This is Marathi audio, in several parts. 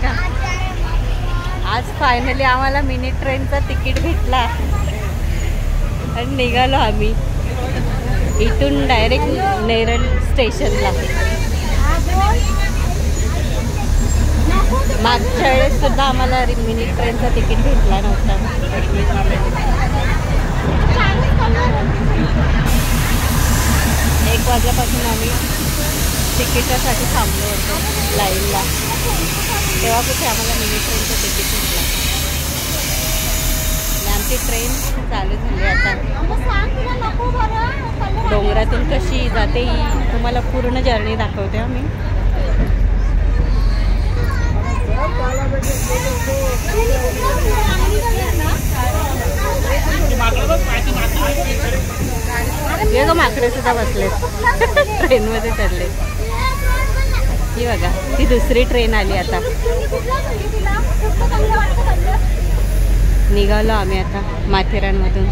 बघा, आज फायनली आम्हाला मिनी ट्रेनचा तिकीट भेटला आणि निघालो आम्ही इथून डायरेक्ट नेरळ स्टेशनला. मागच्या वेळेस सुद्धा आम्हाला मिनी ट्रेनचा तिकीट भेटला नव्हता. 1 वाजल्यापासून आम्ही तिकिटासाठी थांबलो होतो लाईनला, तेव्हा कुठे आम्हाला मिनी ट्रेनचं तिकीट भेटलं. आणि आमची ट्रेन चालू झाली आता. डोंगरातून कशी जाते ही तुम्हाला पूर्ण जर्नी दाखवते आम्ही. हे ग माकडे सुद्धा बसलेत ट्रेनमध्ये चढले. ही बघा, ती दुसरी ट्रेन आली आता. निघालो आम्ही आता माथेरानमधून.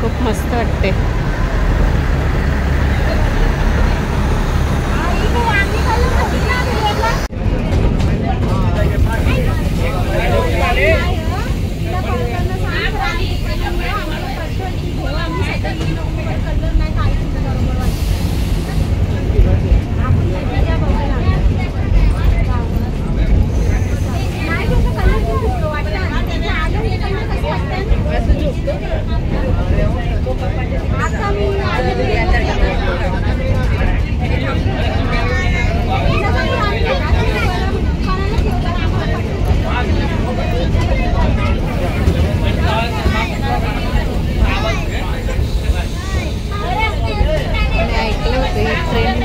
खूप मस्त वाटते.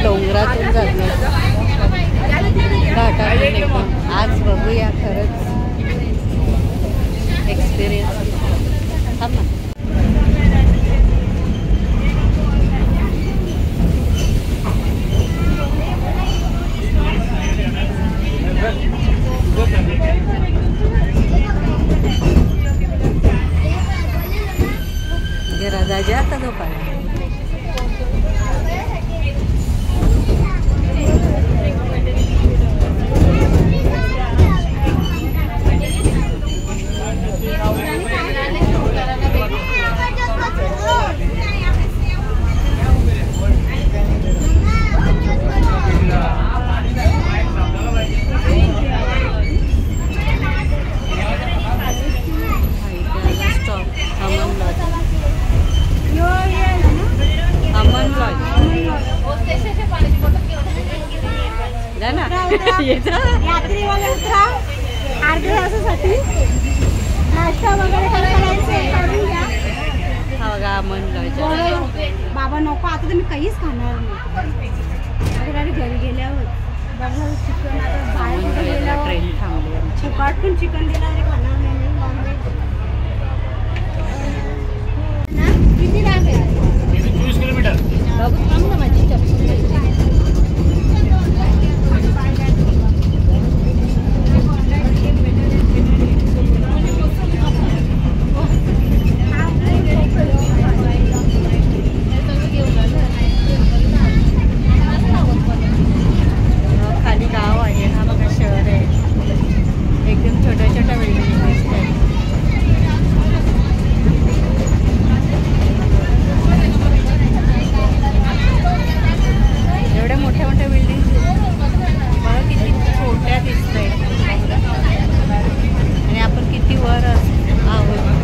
डोंगरातून जाते घाटातून. आज बघूया खरंच एक्सपिरियन्स. थांब ना. जरा जाजे आता झोपायला. बाबा नको आता तर मी काहीच खाणार नाही. घरी गेल्यावर चिकन आता बाहेर गेल्यावर ट्रेन थांबली. फुकाट पण चिकन दिल्यावर खाणार नाही. किती लांब आहे? 20 किलोमीटर. बाबू थांब ना, माझी चप्पल. खाली गाव आहे. हा बघा शहर आहे. एकदम छोट्या छोट्या बिल्डिंग दिसतात. एवढ्या मोठ्या मोठ्या बिल्डिंग बघा किती छोट्या दिसत आहेत. आणि आपण किती वर आहोत.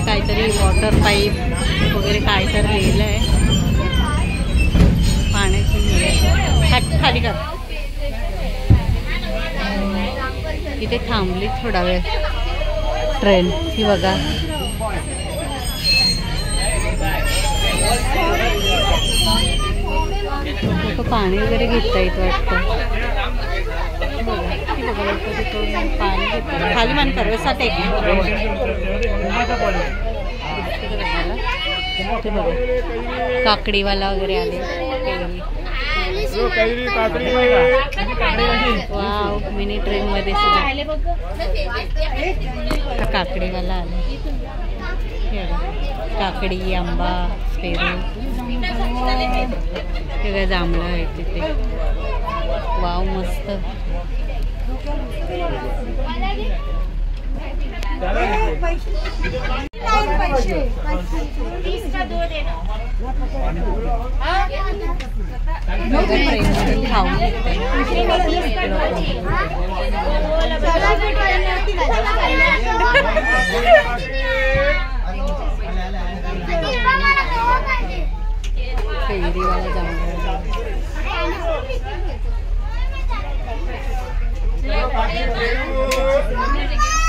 काहीतरी वॉटर पाईप वगैरे काय तर लिहिलं आहे. पाण्याची खाली कर. इथे थांबली थोडा वेळ ट्रेन. ही बघा, लोक पाणी वगैरे घेता येत वाटतं. पाणी घेतात. खाली मान कर असा टेक. काकडीवाला वगैरे आले. वाव, मिनी ट्रेन मध्ये सुद्धा काकडीवाला आला. काकडी, आंबा, पेरू सगळं जांभळं आहे तिथे. वाव, मस्त. फेरीवाला जांभळं.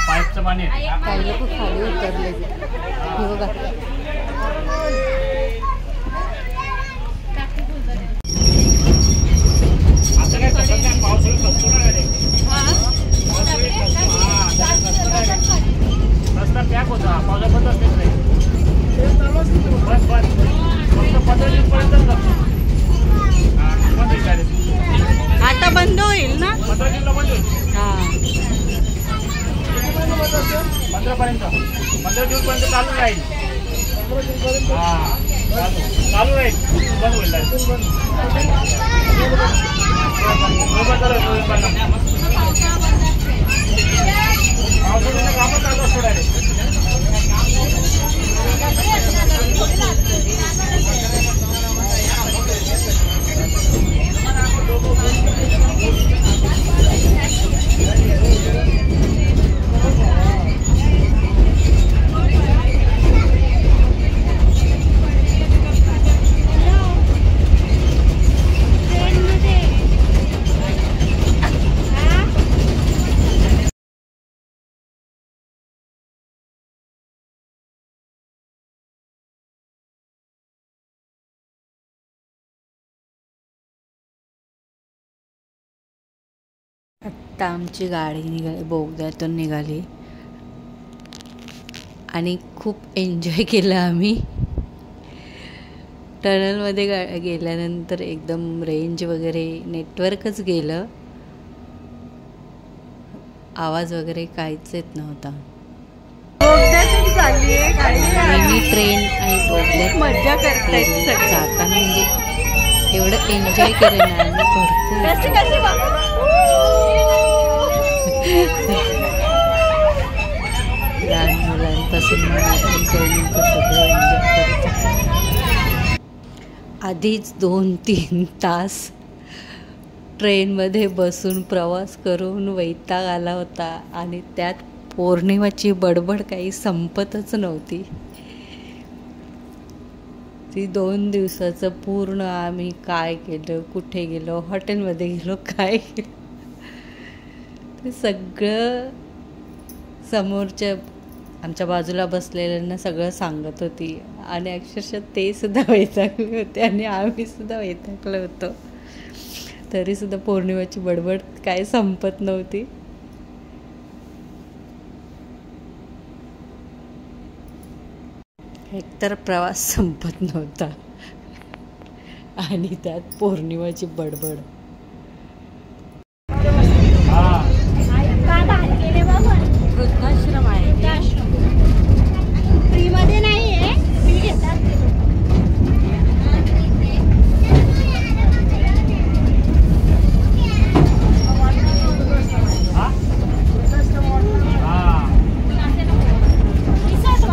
पाईपचं पाणी काही लोक खाली उतरले. हे बघा, रस्ता पॅक होता, पावसाबद्दल असतेच नाही. बस बस फक्त 15 दिवसपर्यंत आता बंद होईल ना? 15 दिवसला बंद होईल. हा, 15 पर्यंत 15 दिवसपर्यंत चालू राहील. हा, चालू राहील, बंद होईल. पावसाळ्याचं कामं चालू असतो डायरेक्ट. आत्ता आमची गाडी निघाली, बोगद्यातून निघाली आणि खूप एन्जॉय केलं आम्ही. टनलमध्ये गेल्यानंतर एकदम रेंज वगैरे, नेटवर्कच गेलं, आवाज वगैरे काहीच येत नव्हता. मिनी ट्रेन आणि बोगद्यात मजा करतायत सगळे. जाताना म्हणजे एवढं एन्जॉय केलं ना आम्ही भरपूर. लहान मुलांपासून मोठ्यांपर्यंत सगळं एन्जॉय करत. आधीच 2-3 तास ट्रेनमध्ये बसून प्रवास करून वैताग आला होता आणि त्यात पौर्णिमाची बडबड काही संपतच नव्हती. ती 2 दिवसाचं पूर्ण आम्ही काय केलं, कुठे गेलो, हॉटेलमध्ये गेलो, काय केलं ते सगळं समोरच्या आमच्या बाजूला बसलेल्यांना सगळं सांगत होती आणि अक्षरशः ते सुद्धा वैतागले होते आणि आम्ही सुद्धा वैतागलो होतो. तरीसुद्धा पौर्णिमाची बडबड काय संपत नव्हती. एकतर प्रवास संपत नव्हता आणि त्यात पौर्णिमाची बडबड. वृद्धाश्रम आहे, फ्रीमध्ये नाही आहे, फी घेतात.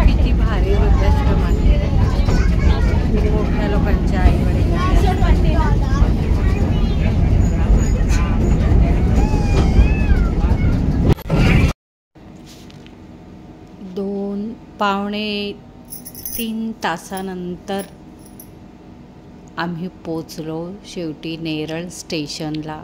किती भारी वृद्धाश्रम आहे. मोठ्या लोकांच्या आई वडील 2-3 तासानंतर आम्ही पोचलो शेवटी नेरळ स्टेशनला.